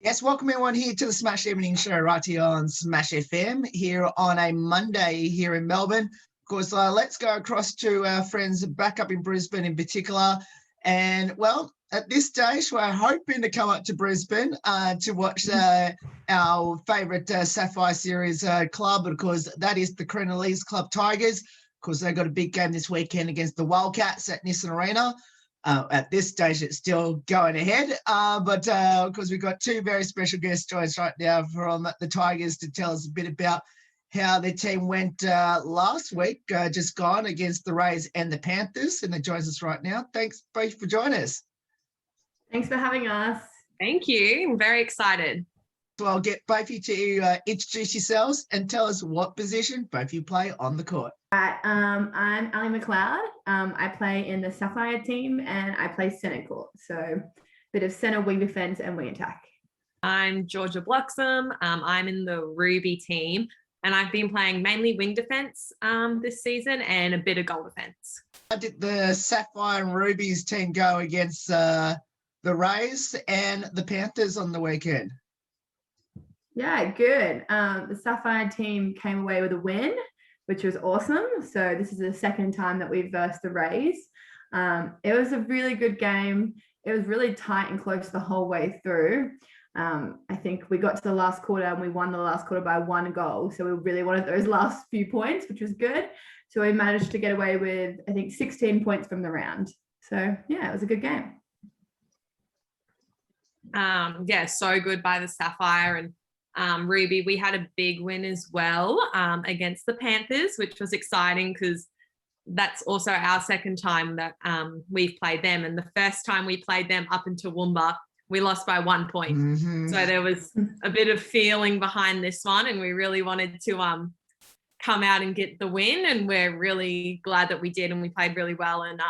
Yes, welcome everyone here to the Smash Evening Show right here on Smash FM here on a Monday here in Melbourne. Of course, let's go across to our friends back up in Brisbane in particular. And, well, at this stage, we're hoping to come up to Brisbane to watch our favourite Sapphire Series club, because that is the Carina Club Tigers. Of course, they've got a big game this weekend against the Wildcats at Nissan Arena. At this stage, it's still going ahead, but because we've got two very special guest joins right now from the Tigers to tell us a bit about how their team went last week, just gone against the Rays and the Panthers, and they joins us right now. Thanks both for joining us. Thanks for having us. Thank you. I'm very excited. So I'll get both of you to introduce yourselves and tell us what position both of you play on the court. I'm Ali McLeod. I play in the Sapphire team and I play centre court. So a bit of centre, wing defence and wing attack. I'm Georgia Bloxham. I'm in the Ruby team and I've been playing mainly wing defence this season and a bit of goal defence. How did the Sapphire and Rubies team go against the Rays and the Panthers on the weekend? Yeah, good. The Sapphire team came away with a win, which was awesome. So this is the second time that we've versed the Rays. It was a really good game. It was really tight and close the whole way through. I think we got to the last quarter and we won the last quarter by 1 goal. So we really wanted those last few points, which was good. So we managed to get away with, I think, 16 points from the round. So yeah, it was a good game. Yeah, so good by the Sapphire and Ruby. We had a big win as well against the Panthers, which was exciting because that's also our second time that we've played them. And the first time we played them up in Toowoomba, we lost by 1 point. Mm-hmm. So there was a bit of feeling behind this one and we really wanted to come out and get the win. And we're really glad that we did and we played really well. And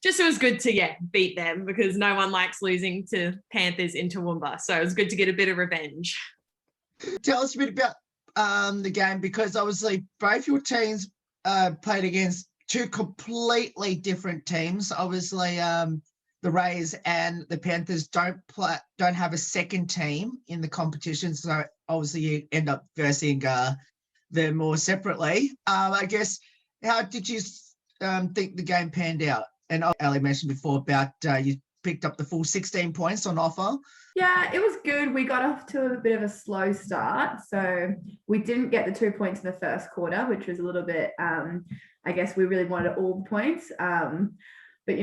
just it was good to, beat them because no one likes losing to Panthers in Toowoomba. So it was good to get a bit of revenge. Tell us a bit about the game, because obviously both your teams played against two completely different teams. Obviously, the Rays and the Panthers don't have a second team in the competition, so obviously you end up versing them more separately. I guess, how did you think the game panned out? And Ali mentioned before about you picked up the full 16 points on offer. Yeah, it was good. We got off to a bit of a slow start. So we didn't get the 2 points in the first quarter, which was a little bit, I guess we really wanted all the points. But,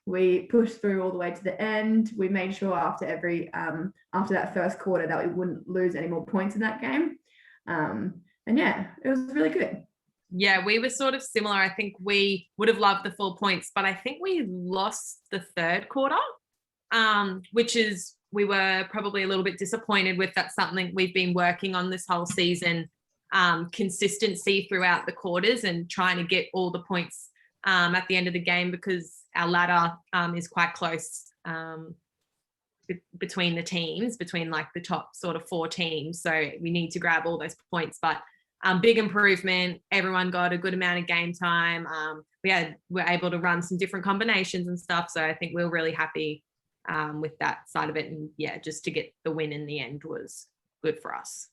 we pushed through all the way to the end. We made sure after that first quarter that we wouldn't lose any more points in that game. And yeah, it was really good. Yeah, we were sort of similar. I think we would have loved the full points, but I think we lost the third quarter, which is we were probably a little bit disappointed with. That's something we've been working on this whole season, consistency throughout the quarters and trying to get all the points at the end of the game, because our ladder is quite close between the teams, between like the top sort of 4 teams. So we need to grab all those points, but big improvement. Everyone got a good amount of game time. We're able to run some different combinations and stuff. So I think we're really happy with that side of it. And yeah, just to get the win in the end was good for us.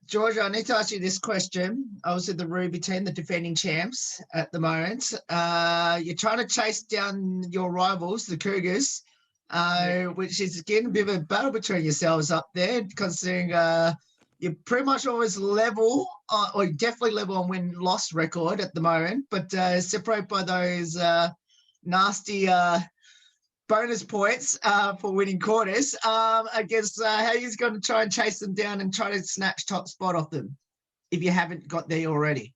Georgia, I need to ask you this question. Obviously the Ruby team, the defending champs at the moment. You're trying to chase down your rivals, the Cougars, which is again a bit of a battle between yourselves up there, considering you're pretty much always level, or definitely level on win-loss record at the moment, but separated by those nasty bonus points for winning quarters. I guess how you're going to try and chase them down and try to snatch top spot off them if you haven't got there already?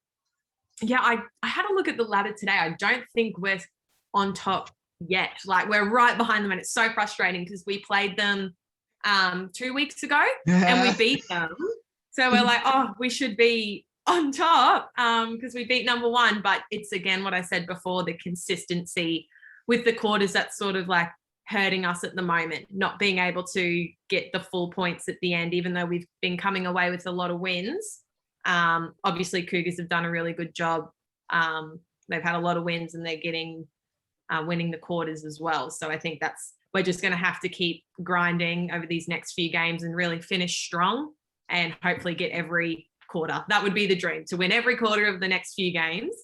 Yeah, I had a look at the ladder today. I don't think we're on top yet. Like, we're right behind them, and it's so frustrating because we played them 2 weeks ago and we beat them. So we're like, oh, we should be on top because we beat number 1. But it's, again, what I said before, the consistency with the quarters that's sort of like hurting us at the moment, not being able to get the full points at the end, even though we've been coming away with a lot of wins. Obviously, Cougars have done a really good job. They've had a lot of wins and they're getting winning the quarters as well. So I think that's we're just going to have to keep grinding over these next few games and really finish strong and hopefully get every quarter. That would be the dream, to win every quarter of the next few games.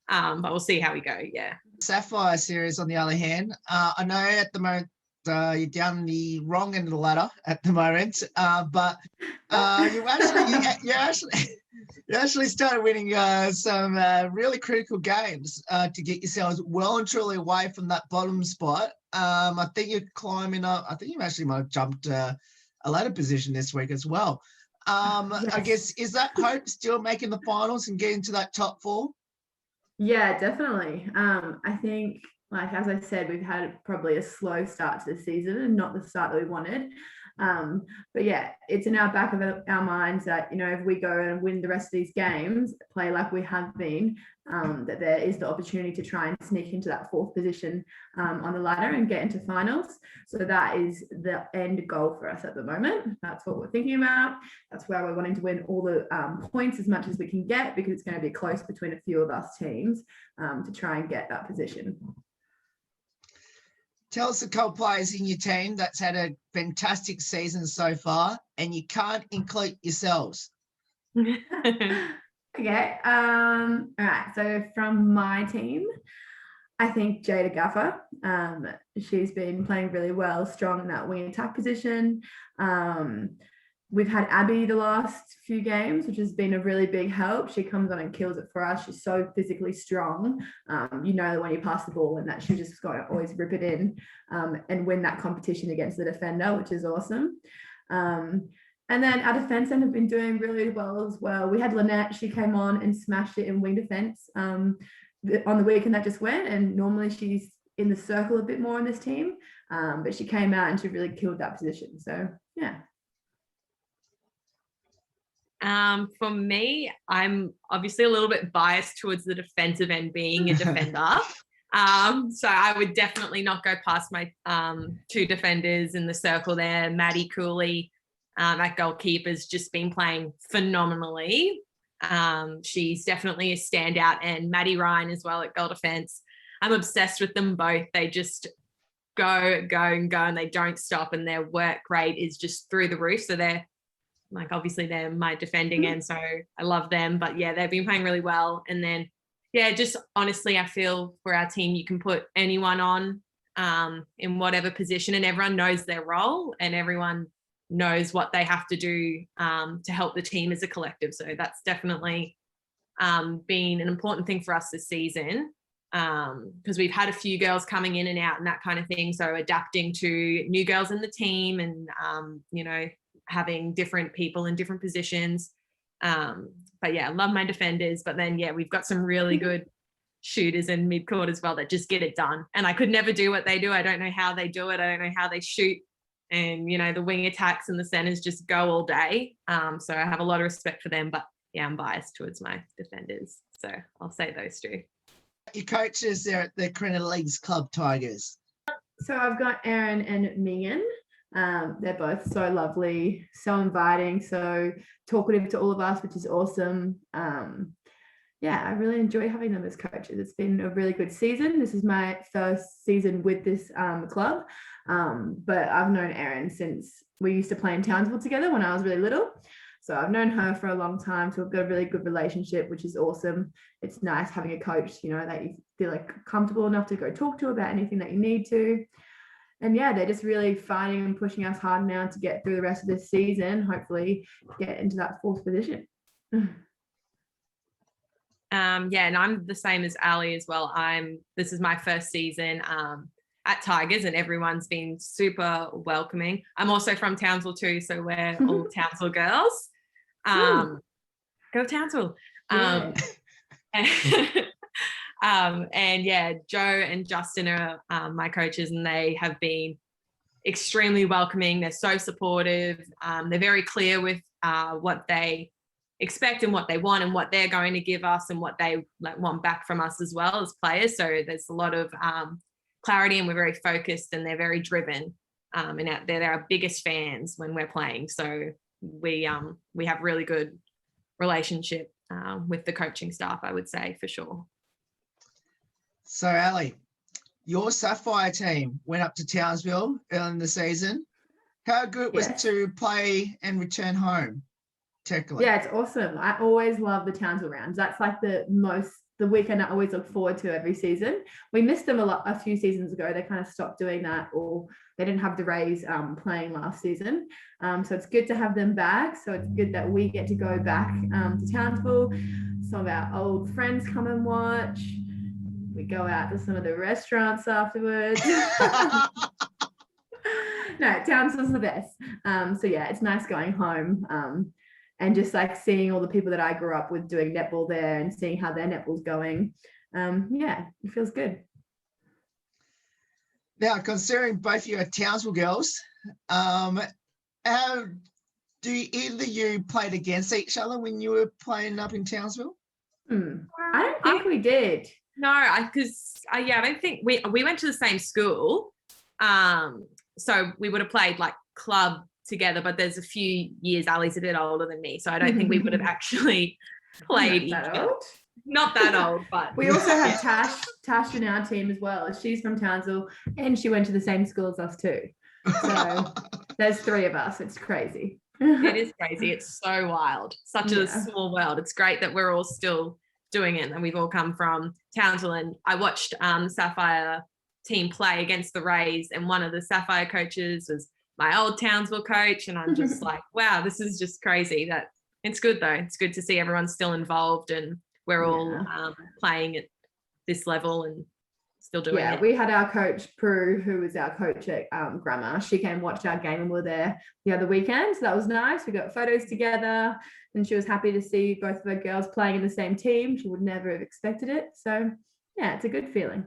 But we'll see how we go. Yeah. Sapphire Series, on the other hand, I know at the moment you're down the wrong end of the ladder at the moment, but you actually started winning some really critical games to get yourselves well and truly away from that bottom spot. I think you're climbing up. I think you actually might have jumped a ladder position this week as well. Yes. I guess, is that hope still making the finals and getting to that top 4? Yeah, definitely. I think, like, as I said, we've had probably a slow start to the season and not the start that we wanted. But yeah, it's in our back of our minds that, if we go and win the rest of these games, play like we have been, that there is the opportunity to try and sneak into that 4th position on the ladder and get into finals. So that is the end goal for us at the moment. That's what we're thinking about. That's where we're wanting to win all the points as much as we can get, because it's going to be close between a few of us teams to try and get that position. Tell us a couple players in your team that's had a fantastic season so far, and you can't include yourselves. Okay. All right. So from my team, I think Jada Gaffer. She's been playing really well, strong in that wing attack position. We've had Abby the last few games, which has been a really big help. She comes on and kills it for us. She's so physically strong. When you pass the ball, and that she's just got to always rip it in and win that competition against the defender, which is awesome. And then our defence end have been doing really well as well. We had Lynette. She came on and smashed it in wing defence on the weekend that just went. And normally she's in the circle a bit more on this team, but she came out and she really killed that position. So, yeah. For me, I'm obviously a little bit biased towards the defensive end being a defender. So I would definitely not go past my 2 defenders in the circle there. Maddie Cooley at goalkeeper's just been playing phenomenally. She's definitely a standout, and Maddie Ryan as well at goal defense. I'm obsessed with them both. They just go, and they don't stop, and their work rate is just through the roof. So they're obviously they're my defending end, so I love them. But yeah, they've been playing really well. And then, yeah, just honestly, I feel for our team, you can put anyone on in whatever position, and everyone knows their role, and everyone knows what they have to do to help the team as a collective. So that's definitely been an important thing for us this season, because we've had a few girls coming in and out and that kind of thing. So adapting to new girls in the team and, having different people in different positions. But yeah, I love my defenders. But then, yeah, we've got some really good shooters in mid-court as well that just get it done. And I could never do what they do. I don't know how they do it. I don't know how they shoot. And, the wing attacks and the centers just go all day. So I have a lot of respect for them. But yeah, I'm biased towards my defenders. So I'll say those 2. Your coaches there at the Carina Leagues Club Tigers. So I've got Erin and Megan. They're both so lovely, so inviting, so talkative to all of us, which is awesome. Yeah, I really enjoy having them as coaches. It's been a really good season. This is my first season with this club, but I've known Erin since we used to play in Townsville together when I was really little. So I've known her for a long time, so we've got a really good relationship, which is awesome. It's nice having a coach, that you feel like comfortable enough to go talk to about anything that you need to. And yeah, they're just really fighting and pushing us hard now to get through the rest of this season, hopefully get into that 4th position. Yeah, and I'm the same as Ali as well. This is my first season at Tigers, and everyone's been super welcoming. I'm also from Townsville too, so we're all Townsville girls. Go Townsville. Yeah. And yeah, Joe and Justin are my coaches, and they have been extremely welcoming. They're so supportive. They're very clear with what they expect and what they want and what they're going to give us and what they want back from us as well as players. So there's a lot of clarity, and we're very focused, and they're very driven. And they're our biggest fans when we're playing. So we have really good relationship with the coaching staff, I would say, for sure. So, Ali, your Sapphire team went up to Townsville early in the season. How good was it Yes. to play and return home, technically? Yeah, it's awesome. I always love the Townsville rounds. That's like the weekend I always look forward to every season. We missed them a few seasons ago. They kind of stopped doing that, or they didn't have the Rays playing last season. So it's good to have them back. So it's good that we get to go back to Townsville. Some of our old friends come and watch. We go out to some of the restaurants afterwards. No, Townsville's the best. So yeah, it's nice going home. And just like seeing all the people that I grew up with doing netball there and seeing how their netball's going. Yeah, it feels good. Now, considering both you are Townsville girls, how do either of you played against each other when you were playing up in Townsville? I don't think we did. No, I don't think we went to the same school. So we would have played like club together, but there's a few years. Ali's a bit older than me, so I don't think we would have actually played each other. Not that old, but we also have Tash in our team as well. She's from Townsville and she went to the same school as us too. So there's 3 of us. It's crazy. It is crazy. It's so wild. Such a small world. It's great that we're all still doing it and we've all come from Townsville. And I watched Sapphire team play against the Rays, and one of the Sapphire coaches was my old Townsville coach, and I'm just like, wow, this is just crazy. That it's good though. It's good to see everyone's still involved and we're all playing at this level and still doing it. Yeah, we had our coach Prue, who was our coach at Grammar. She came and watched our game and we were there the other weekend, so that was nice. We got photos together and she was happy to see both of her girls playing in the same team. She would never have expected it. So yeah, it's a good feeling.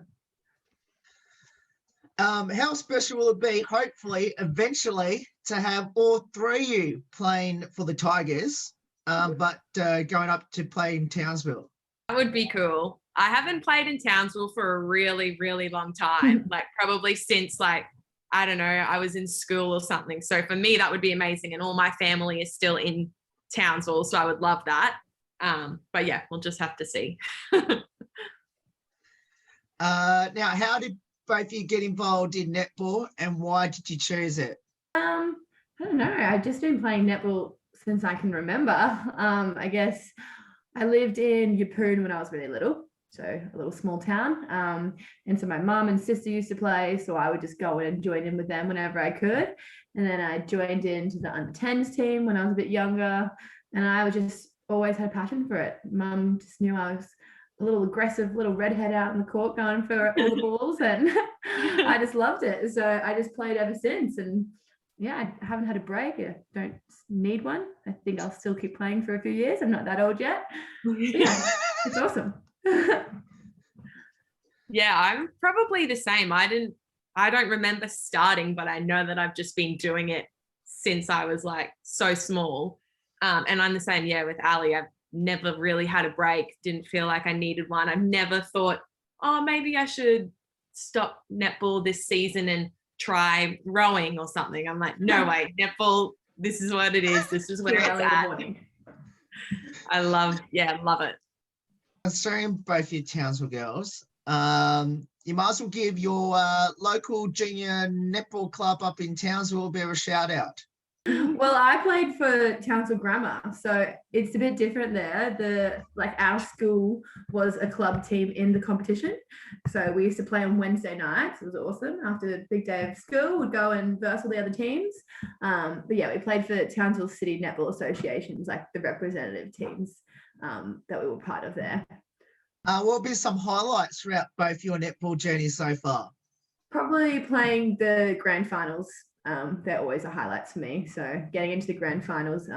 How special will it be, hopefully, eventually, to have all 3 of you playing for the Tigers, but going up to play in Townsville? That would be cool. I haven't played in Townsville for a really, really long time, like probably since I don't know, I was in school or something. So for me, that would be amazing. And all my family is still in Townsville, so I would love that. But yeah, we'll just have to see. Now, how did both of you get involved in netball and why did you choose it? I don't know. I've just been playing netball since I can remember. I guess I lived in Yeppoon when I was really little, so a little small town. And so my mum and sister used to play, so I would just go in and join in with them whenever I could. And then I joined into the under-10s team when I was a bit younger, and I was just always had a passion for it. Mum just knew I was a little aggressive little redhead out in the court going for all the balls, and I just loved it. So I just played ever since, and yeah, I haven't had a break. I don't need one. I think I'll still keep playing for a few years. I'm not that old yet. But yeah, it's awesome. Yeah, I'm probably the same. I don't remember starting, but I know that I've just been doing it since I was like so small. And I'm the same, with Ali. I've never really had a break, didn't feel like I needed one. I've never thought, oh, maybe I should stop netball this season and try rowing or something. I'm like, no way, netball, this is what it is. This is where it's at. I love it. Considering both your Townsville girls, you might as well give your local junior netball club up in Townsville a bit of a shout out. Well, I played for Townsville Grammar, so it's a bit different there. Our school was a club team in the competition, so we used to play on Wednesday nights. It was awesome. After a big day of school, we'd go and verse all the other teams. But yeah, we played for Townsville City Netball Associations, like the representative teams that we were part of there. What would be some highlights throughout both your netball journeys so far? Probably playing the grand finals. They're always a highlight for me. So getting into the grand finals,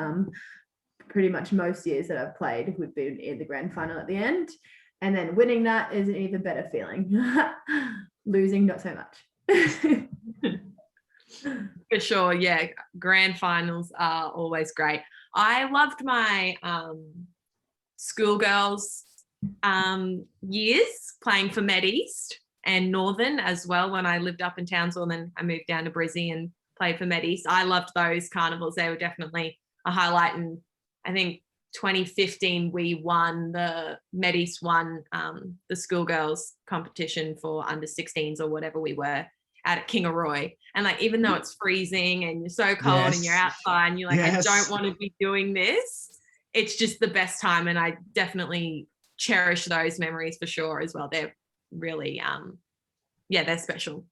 pretty much most years that I've played would be in the grand final at the end. And then winning that is an even better feeling. Losing, not so much. For sure, yeah. Grand finals are always great. I loved my schoolgirls years playing for Med East and Northern as well when I lived up in Townsville, and then I moved down to Brisbane and played for Med East. I loved those carnivals. They were definitely a highlight, and I think 2015 we won the Med East won the schoolgirls competition for under 16s or whatever we were at Kingaroy. And like, even though it's freezing and you're so cold and you're outside and you're like, I don't want to be doing this, it's just the best time. And I definitely cherish those memories for sure as well. They're really, they're special.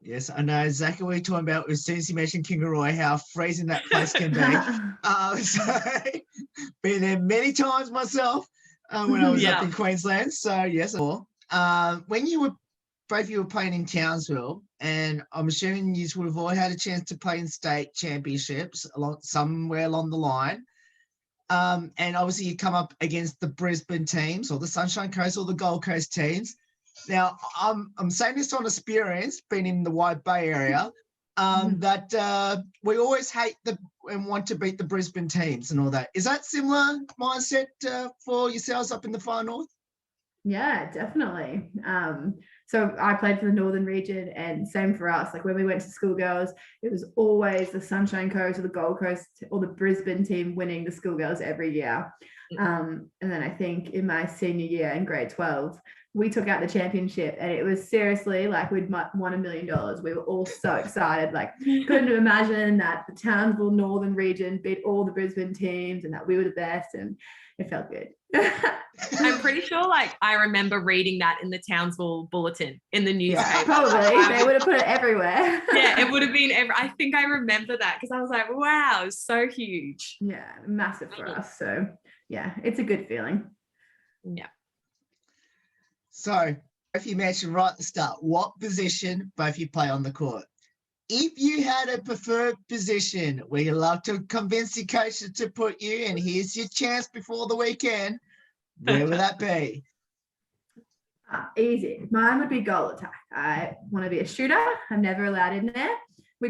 Yes, I know exactly what you're talking about as soon as you mentioned Kingaroy, how freezing that place can be. So, been there many times myself when I was up in Queensland. So, yes. When you were, both of you were playing in Townsville, and I'm assuming you would have all had a chance to play in state championships somewhere along the line. And obviously you come up against the Brisbane teams or the Sunshine Coast or the Gold Coast teams. Now, I'm saying this on experience, being in the White Bay area, that we always hate and want to beat the Brisbane teams and all that. Is that similar mindset for yourselves up in the Far North? Yeah, definitely. So I played for the Northern region, and same for us. Like when we went to schoolgirls, it was always the Sunshine Coast or the Gold Coast or the Brisbane team winning the schoolgirls every year. And then I think in my senior year in grade 12, we took out the championship, and it was seriously like we'd won $1 million. We were all so excited, like couldn't imagine that the Townsville Northern region beat all the Brisbane teams and that we were the best, and it felt good. I'm pretty sure like I remember reading that in the Townsville bulletin in the newspaper. Yeah, probably. They would have put it everywhere. Yeah, it would have been I think I remember that because I was like, wow, it's so huge. Yeah, massive for us. So yeah, it's a good feeling. Yeah. So, if you mentioned right at the start, what position both you play on the court? If you had a preferred position where you love to convince your coach to put you, and here's your chance before the weekend, where would that be? Easy. Mine would be goal attack. I want to be a shooter. I'm never allowed in there. We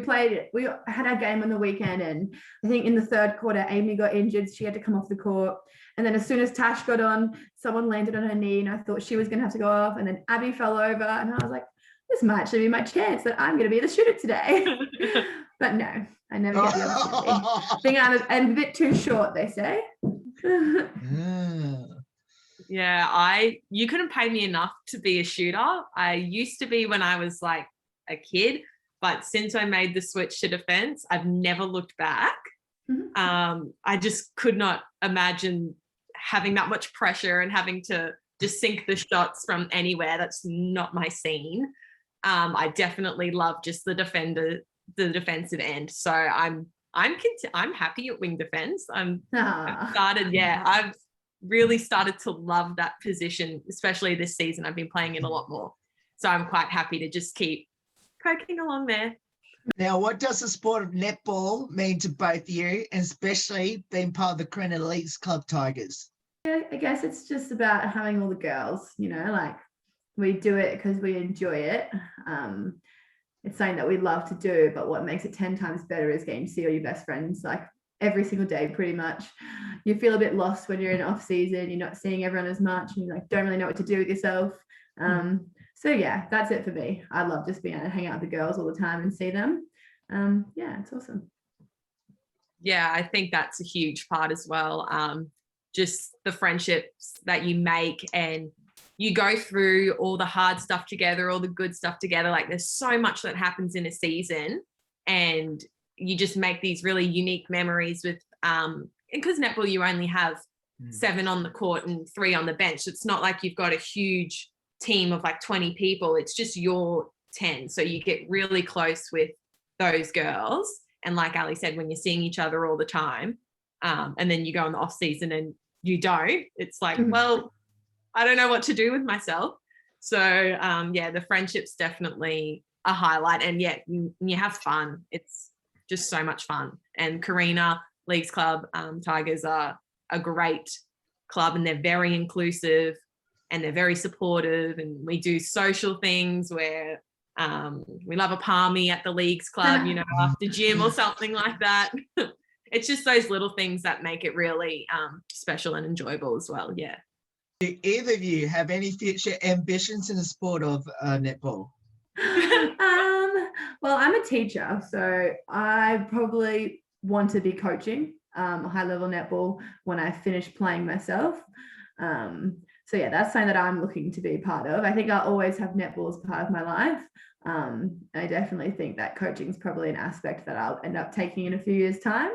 had our game on the weekend, and I think in the third quarter, Amy got injured. She had to come off the court. And then as soon as Tash got on, someone landed on her knee, and I thought she was going to have to go off. And then Abby fell over, and I was like, this might actually be my chance that I'm going to be the shooter today. But no, I never get the opportunity. I think I'm a bit too short, they say. Yeah, you couldn't pay me enough to be a shooter. I used to be when I was like a kid, but since I made the switch to defense, I've never looked back. I just could not imagine having that much pressure and having to just sink the shots from anywhere. That's not my scene. I definitely love just the defensive end. So I'm happy at wing defense. I've really started to love that position, especially this season. I've been playing it a lot more. So I'm quite happy to just keep poking along there. Now, what does the sport of netball mean to both of you, and especially being part of the Carina Elite Club Tigers? Yeah, I guess it's just about having all the girls, like we do it because we enjoy it. It's something that we love to do, but what makes it 10 times better is getting to see all your best friends like every single day, pretty much. You feel a bit lost when you're in off season, you're not seeing everyone as much, and you don't really know what to do with yourself. So yeah, that's it for me. I love just being able to hang out with the girls all the time and see them. It's awesome. Yeah, I think that's a huge part as well. Just the friendships that you make, and you go through all the hard stuff together, all the good stuff together. Like there's so much that happens in a season, and you just make these really unique memories with, because netball, you only have 7 on the court and 3 on the bench. It's not like you've got a huge team of like 20 people. It's just your 10. So you get really close with those girls. And like Ali said, when you're seeing each other all the time, and then you go in the off season and you don't, it's like, well, I don't know what to do with myself. So the friendship's definitely a highlight. And you have fun. It's just so much fun. And Carina Leagues Club Tigers are a great club, and they're very inclusive and they're very supportive. And we do social things where we love a palmy at the Leagues Club, after gym or something like that. It's just those little things that make it really special and enjoyable as well. Yeah. Do either of you have any future ambitions in the sport of netball? Well, I'm a teacher, so I probably want to be coaching high level netball when I finish playing myself. So yeah, that's something that I'm looking to be part of. I think I'll always have netball as part of my life. I definitely think that coaching is probably an aspect that I'll end up taking in a few years' time.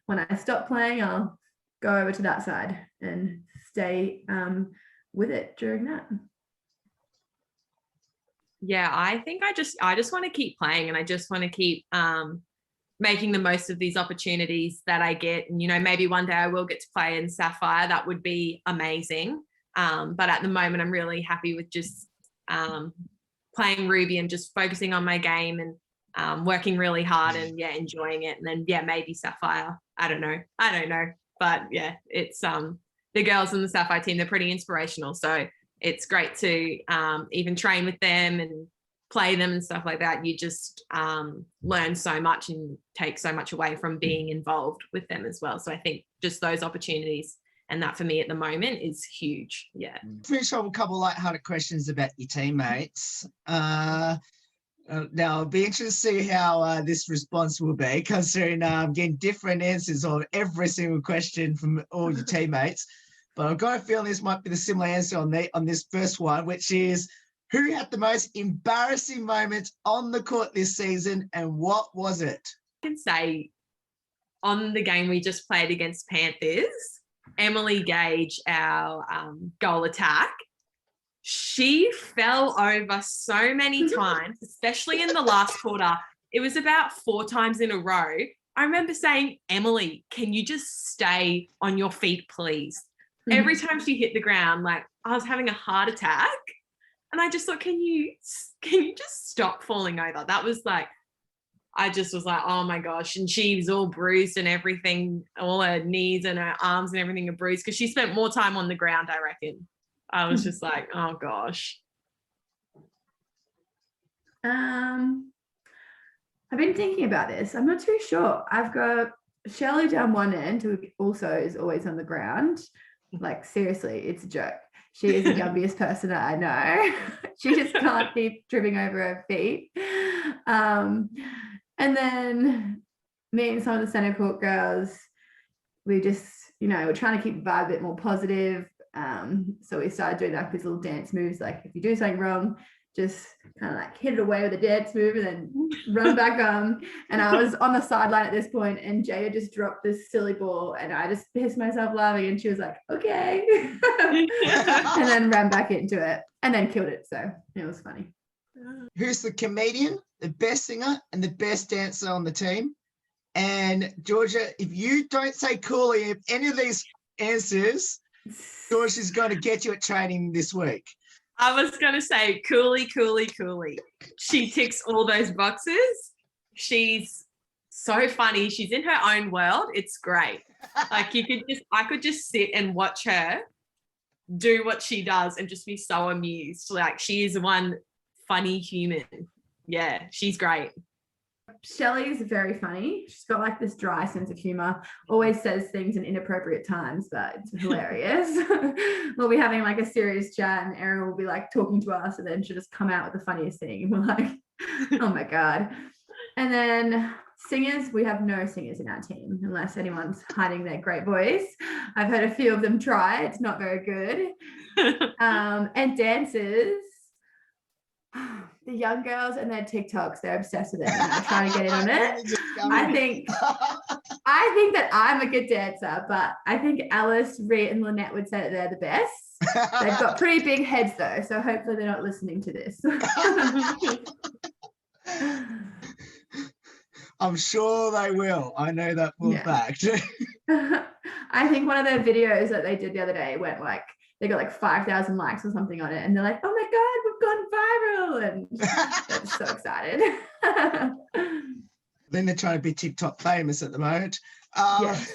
When I stop playing, I'll go over to that side and stay with it during that. Yeah, I think I just want to keep playing, and I just want to keep making the most of these opportunities that I get. And, you know, maybe one day I will get to play in Sapphire. That would be amazing. But at the moment, I'm really happy with just playing Ruby and just focusing on my game and working really hard and enjoying it. And then maybe Sapphire. I don't know. But yeah, it's the girls in the Sapphire team, they're pretty inspirational. So it's great to even train with them and play them and stuff like that. You just learn so much and take so much away from being involved with them as well. So I think just those opportunities, and that for me at the moment is huge. Yeah. Finish off a couple of lighthearted questions about your teammates. Now, I'll be interested to see how this response will be, considering I'm getting different answers on every single question from all your teammates. But I've got a feeling this might be the similar answer on this first one, which is, who had the most embarrassing moment on the court this season, and what was it? I can say on the game we just played against Panthers, Emily Gage, our goal attack, she fell over so many times, especially in the last quarter. It was about 4 times in a row. I remember saying, Emily, can you just stay on your feet, please? Every time she hit the ground, like I was having a heart attack. And I just thought, can you just stop falling over? That was like, I just was like, oh my gosh. And she was all bruised and everything, all her knees and her arms and everything are bruised because she spent more time on the ground, I reckon. I was just like, oh gosh. I've been thinking about this. I'm not too sure. I've got Shelley down one end, who also is always on the ground. Like, seriously, it's a joke. She is the yummiest person that I know. She just can't keep tripping over her feet. And then me and some of the center court girls, we just, we're trying to keep the vibe a bit more positive. So we started doing like these little dance moves. Like, if you do something wrong, just kind of like hit it away with a dance move and then run back on. And I was on the sideline at this point, and Jada just dropped this silly ball, and I just pissed myself laughing, and she was like, okay. And then ran back into it and then killed it. So it was funny. Who's the comedian, the best singer, and the best dancer on the team? And Georgia, if you don't say Cooley in any of these answers, Georgia's going to get you at training this week. I was going to say Cooley. She ticks all those boxes. She's so funny. She's in her own world. It's great. Like, I could just sit and watch her do what she does and just be so amused. Like, she is one funny human. Yeah, she's great. Shelley is very funny. She's got like this dry sense of humor, always says things in inappropriate times, but it's hilarious. We'll be having like a serious chat, and Erin will be like talking to us, and then she'll just come out with the funniest thing. And we're like, oh my God. And then singers, we have no singers in our team unless anyone's hiding their great voice. I've heard a few of them try. It's not very good. And dancers, the young girls and their TikToks, they're obsessed with it, and they're trying to get in on it. I think that I'm a good dancer, but I think Alice, Reed, and Lynette would say that they're the best. They've got pretty big heads though, so hopefully they're not listening to this. I'm sure they will. I know that for a fact. I think one of their videos that they did the other day went like, they got like 5,000 likes or something on it, and they're like, oh my God, we've gone viral, and they're just so excited. Then they're trying to be TikTok famous at the moment. Yes.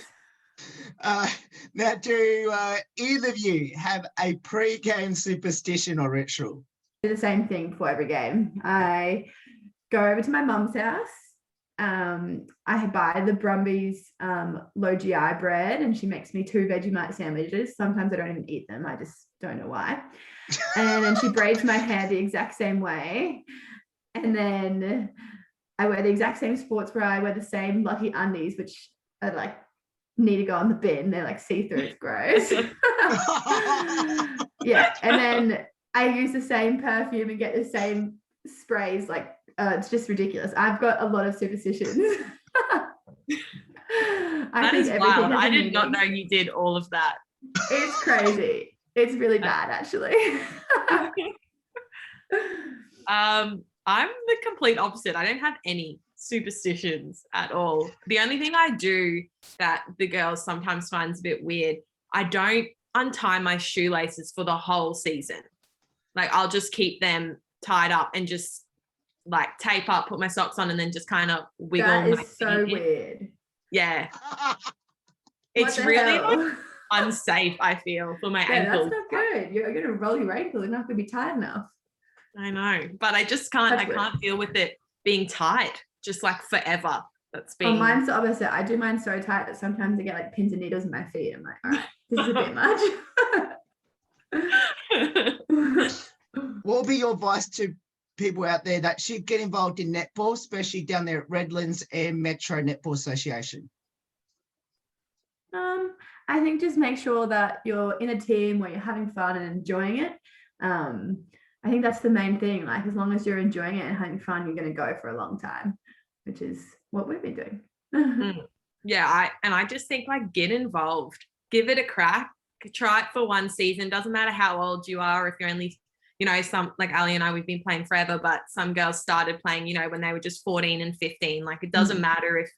Now, do either of you have a pre-game superstition or ritual? I do the same thing before every game. I go over to my mum's house. I buy the Brumbies low GI bread, and she makes me 2 Vegemite sandwiches. Sometimes I don't even eat them. I just don't know why. And then she braids my hair the exact same way. And then I wear the exact same sports bra. I wear the same lucky undies, which are like need to go on the bin. They're like see-through, it's gross. Yeah, and then I use the same perfume and get the same sprays. Like it's just ridiculous. I've got a lot of superstitions. That is wild. I did not know you did all of that. It's crazy. It's really bad, actually. I'm the complete opposite. I don't have any superstitions at all. The only thing I do that the girls sometimes finds a bit weird, I don't untie my shoelaces for the whole season. Like I'll just keep them tied up and just like tape up, put my socks on, and then just kind of wiggle. That is so weird. Yeah. It's really like unsafe, I feel, for my ankles. That's not good. You're going to roll your ankle. You're not going to be tight enough. I know, but I just can't. I can't deal with it being tight, just like forever. That's being. Oh, mine's the opposite. I do mine so tight that sometimes I get like pins and needles in my feet. I'm like, all right, this is a bit much. What would be your advice to people out there that should get involved in netball, especially down there at Redlands and Metro Netball Association? I think just make sure that you're in a team where you're having fun and enjoying it. I think that's the main thing. Like as long as you're enjoying it and having fun, you're going to go for a long time, which is what we've been doing. Yeah, I just think like get involved, give it a crack, try it for one season. Doesn't matter how old you are, if you're only, you know, some like Ali and I, we've been playing forever, but some girls started playing, you know, when they were just 14 and 15. Like it doesn't matter if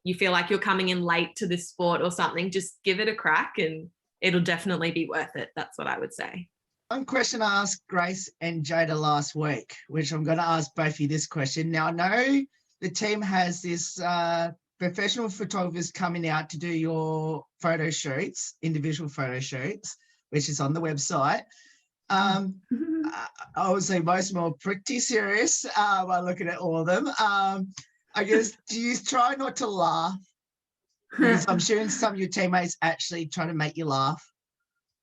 you feel like you're coming in late to this sport or something, just give it a crack and it'll definitely be worth it. That's what I would say. One question I asked Grace and Jada last week, which I'm going to ask both of you this question. Now, I know the team has this professional photographers coming out to do your photo shoots, individual photo shoots, which is on the website. Obviously, most of them are pretty serious by looking at all of them. I guess, do you try not to laugh? Because I'm sure some of your teammates actually try to make you laugh.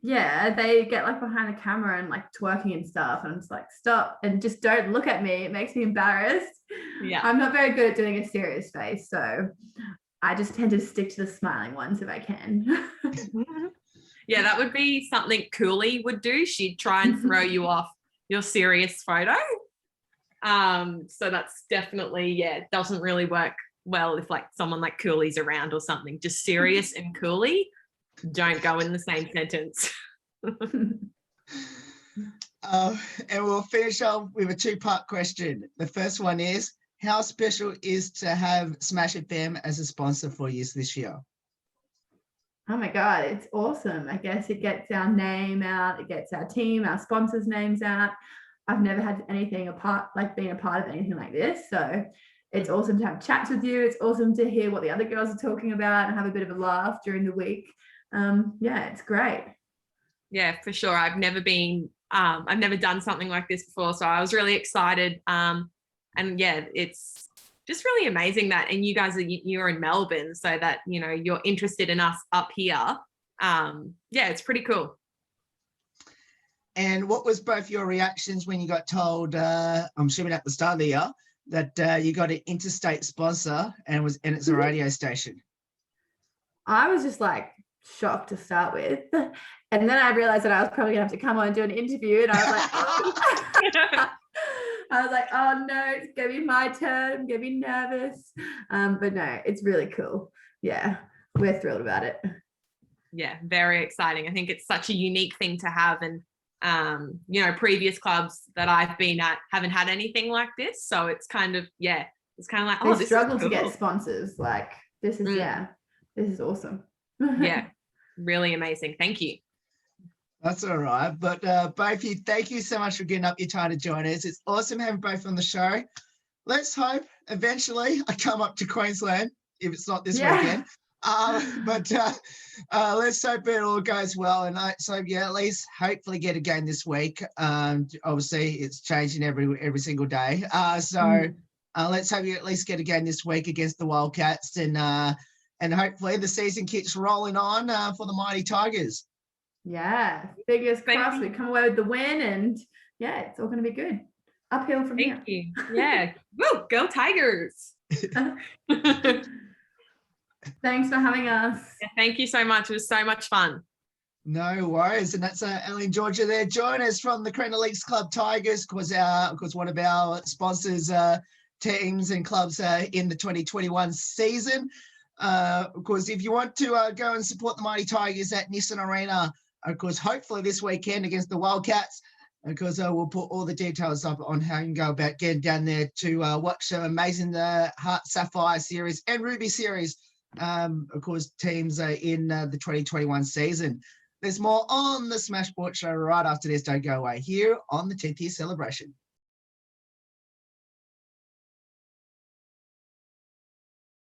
Yeah, they get like behind the camera and like twerking and stuff, and I'm just like, stop and just don't look at me. It makes me embarrassed. Yeah, I'm not very good at doing a serious face, so I just tend to stick to the smiling ones if I can. Yeah, that would be something Cooley would do. She'd try and throw you off your serious photo. So that's definitely, yeah, doesn't really work well if like someone like Cooley's around or something. Just serious and Cooley don't go in the same sentence. And we'll finish off with a two-part question. The first one is, how special is to have Smash FM as a sponsor for you this year? Oh my God, it's awesome. I guess it gets our name out, it gets our team, our sponsors' names out. I've never had anything being a part of anything like this. So it's awesome to have chats with you. It's awesome to hear what the other girls are talking about and have a bit of a laugh during the week. Yeah, it's great. Yeah, for sure. I've never done something like this before. So I was really excited. And yeah, it's just really amazing that, and you guys you're in Melbourne, so that, you know, you're interested in us up here. Yeah, it's pretty cool. And what was both your reactions when you got told, I'm assuming at the start of the year, that you got an interstate sponsor and it's a radio station? I was just like shocked to start with. And then I realized that I was probably gonna have to come on and do an interview. And I was like, oh no, it's gonna be my turn. I'm gonna be nervous. But no, it's really cool. Yeah, we're thrilled about it. Yeah, very exciting. I think it's such a unique thing to have. And you know, previous clubs that I've been at haven't had anything like this. So it's kind of, yeah, it's kind of like, they struggle to get sponsors. Like this is, this is awesome. Yeah, really amazing. Thank you. That's all right. But both of you, thank you so much for getting up your time to join us. It's awesome having both on the show. Let's hope eventually I come up to Queensland, if it's not this weekend. But let's hope it all goes well. And at least hopefully get a game this week. Obviously, it's changing every single day. Let's hope you at least get a game this week against the Wildcats, and hopefully the season keeps rolling on for the Mighty Tigers. Yeah, fingers crossed we come away with the win, and yeah, it's all going to be good. Uphill from here. Thank you. Yeah. Woo, go Tigers. Thanks for having us. Yeah, thank you so much. It was so much fun. No worries. And that's Ellie and Georgia there. Join us from the Carina Leagues Club Tigers, because one of our sponsors teams and clubs in the 2021 season. Of course, if you want to go and support the Mighty Tigers at Nissan Arena, of course, hopefully this weekend against the Wildcats, because we'll put all the details up on how you can go about getting down there to watch some amazing HART Sapphire Series and Ruby Series, of course, teams in the 2021 season. There's more on the Smash Sports Show right after this. Don't go away here on the 10th year celebration.